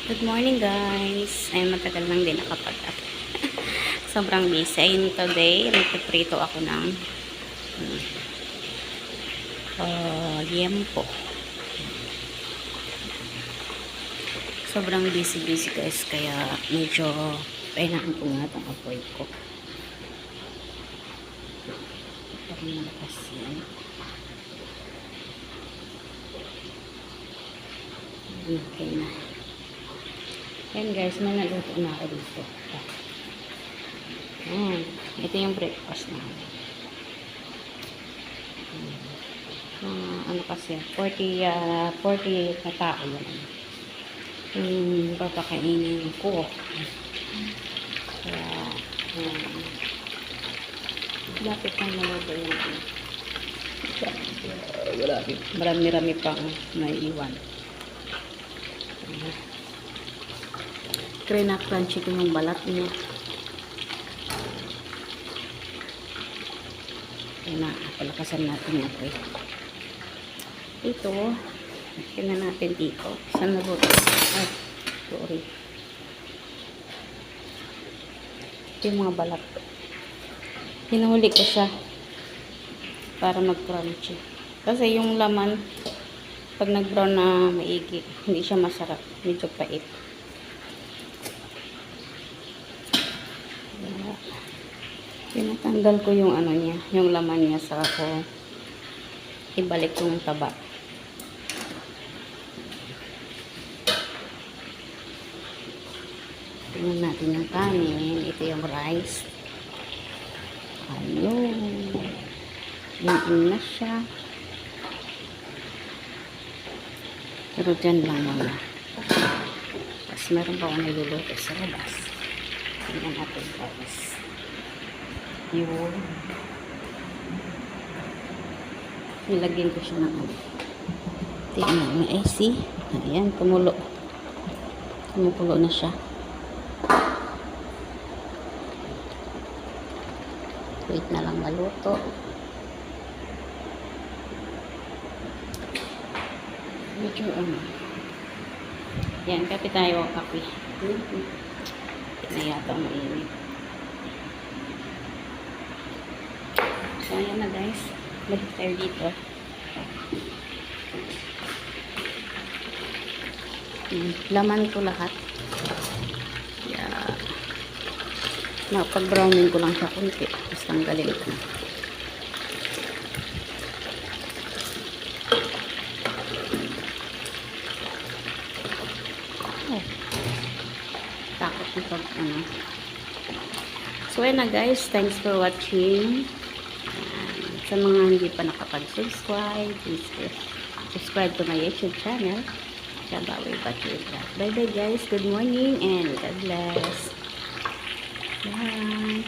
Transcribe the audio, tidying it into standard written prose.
Good morning guys. Ay matagal lang din nakapag-up. Sobrang busy. Ayun today, nagpiprito ako ng liempo. Sobrang busy guys. Kaya medyo kailangan ko nga itong apoy ko. Parang malakas yan. Okay na. Ayan guys, may naluto na ako dito. Ito yung breakfast na. Ano kasi, 40 na tao yan. Papakainin ko. Kaya, lapit lang naluto yun. Marami-rami pang naiiwan. Crunchy ko yung balat niya. Kaya na, palakasan natin ito. Ito, tingnan natin dito. Saan na buto? Ay, sorry. Ito yung mga balat. Hinahuli ko siya para mag-crunchy. Kasi yung laman, pag nag-brown na maigi, hindi siya masarap. Medyo pait. Tinatanggal ko yung ano niya, yung laman niya sa ako ibalik yung taba. Tingnan natin yung kanin. Ito yung rice. Ayun. Yung na siya. Pero dyan lang muna. Tapos meron pa akong niluluto sa labas. Tingnan natin guys. Yun. Nilagyan ko siya ng ano. Tingnan mo. See? Ayan, kumulo. Kumukulo na siya. Wait na lang maluto. Medyo ano. Yan, kape tayo ang kape. Hindi na yata mainit. So, ayan na guys. Balik tayo dito. Laman ko lahat. Yeah. Napag-browning ko lang siya kunti. Tapos tanggalin ko. Oh. Takot na pag ano. So, ayan na guys. Thanks for watching. Sa mga hindi pa nakapag-subscribe, please subscribe to my YouTube channel. Bye bye guys. Good morning and God bless. Bye.